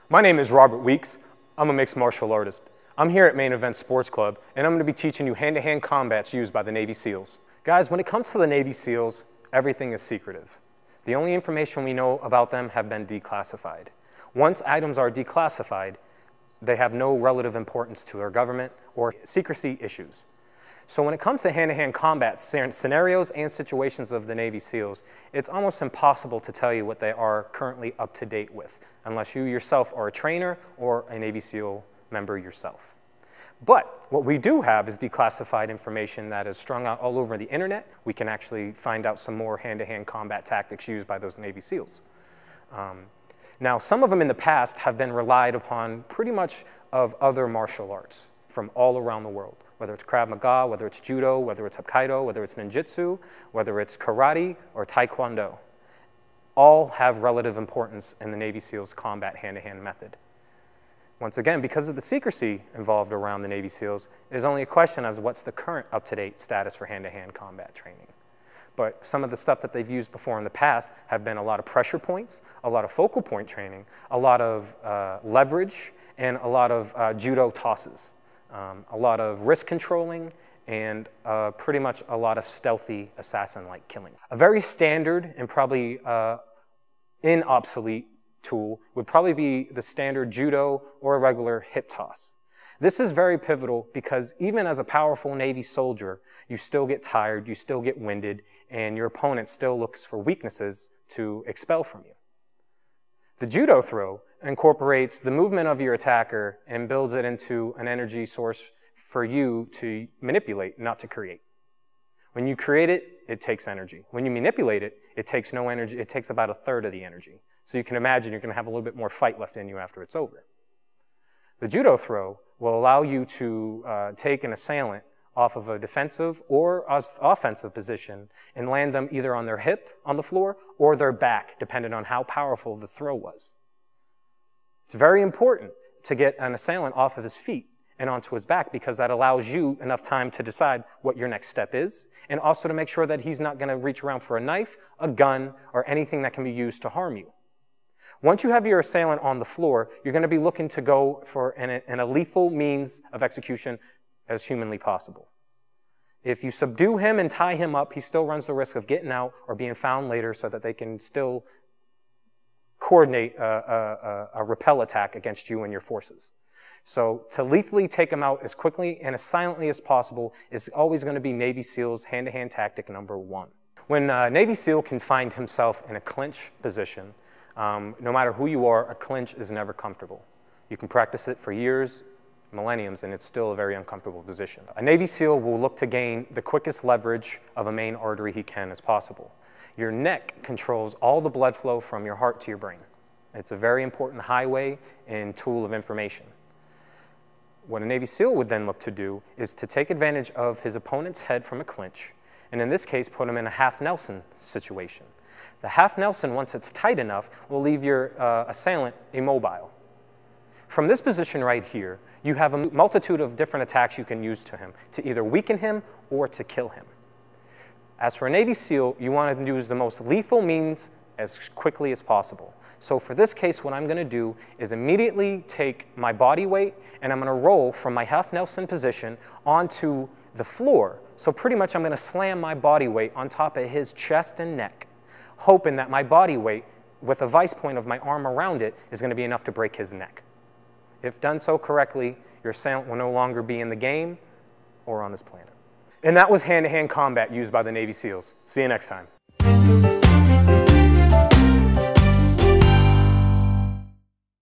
My name is Robert Weeks. I'm a mixed martial artist. I'm here at Main Event Sports Club, and I'm going to be teaching you hand-to-hand combats used by the Navy SEALs. Guys, when it comes to the Navy SEALs, everything is secretive. The only information we know about them have been declassified. Once items are declassified, they have no relative importance to our government or secrecy issues. So when it comes to hand-to-hand combat scenarios and situations of the Navy SEALs, it's almost impossible to tell you what they are currently up to date with, unless you yourself are a trainer or a Navy SEAL member yourself. But what we do have is declassified information that is strung out all over the internet. We can actually find out some more hand-to-hand combat tactics used by those Navy SEALs. Now, some of them in the past have been relied upon pretty much of other martial arts from all around the world, whether it's Krav Maga, whether it's Judo, whether it's Hapkido, whether it's Ninjutsu, whether it's Karate or Taekwondo. All have relative importance in the Navy SEALs combat hand-to-hand method. Once again, because of the secrecy involved around the Navy SEALs, there's only a question of what's the current up-to-date status for hand-to-hand combat training. But some of the stuff that they've used before in the past have been a lot of pressure points, a lot of focal point training, a lot of leverage, and a lot of judo tosses. A lot of risk controlling, and pretty much a lot of stealthy assassin-like killing. A very standard and probably obsolete tool would probably be the standard judo or a regular hip toss. This is very pivotal because even as a powerful Navy soldier, you still get tired, you still get winded, and your opponent still looks for weaknesses to expel from you. The judo throw incorporates the movement of your attacker and builds it into an energy source for you to manipulate, not to create. When you create it, it takes energy. When you manipulate it, it takes no energy. It takes about a third of the energy. So you can imagine you're going to have a little bit more fight left in you after it's over. The judo throw will allow you to take an assailant off of a defensive or offensive position and land them either on their hip on the floor or their back, depending on how powerful the throw was. It's very important to get an assailant off of his feet and onto his back because that allows you enough time to decide what your next step is, and also to make sure that he's not going to reach around for a knife, a gun, or anything that can be used to harm you. Once you have your assailant on the floor, you're going to be looking to go for a lethal means of execution as humanly possible. If you subdue him and tie him up, he still runs the risk of getting out or being found later so that they can still coordinate a repel attack against you and your forces. So to lethally take him out as quickly and as silently as possible is always going to be Navy SEALs hand-to-hand tactic number one. When a Navy SEAL can find himself in a clinch position, no matter who you are, a clinch is never comfortable. You can practice it for years, millenniums, and it's still a very uncomfortable position. A Navy SEAL will look to gain the quickest leverage of a main artery he can as possible. Your neck controls all the blood flow from your heart to your brain. It's a very important highway and tool of information. What a Navy SEAL would then look to do is to take advantage of his opponent's head from a clinch, and in this case, put him in a half Nelson situation. The half Nelson, once it's tight enough, will leave your assailant immobile. From this position right here, you have a multitude of different attacks you can use to him to either weaken him or to kill him. As for a Navy SEAL, you want to use the most lethal means as quickly as possible. So for this case, what I'm going to do is immediately take my body weight and I'm going to roll from my half Nelson position onto the floor. So pretty much I'm going to slam my body weight on top of his chest and neck, hoping that my body weight, with a vice point of my arm around it, is going to be enough to break his neck. If done so correctly, your assailant will no longer be in the game or on this planet. And that was hand-to-hand combat used by the Navy SEALs. See you next time.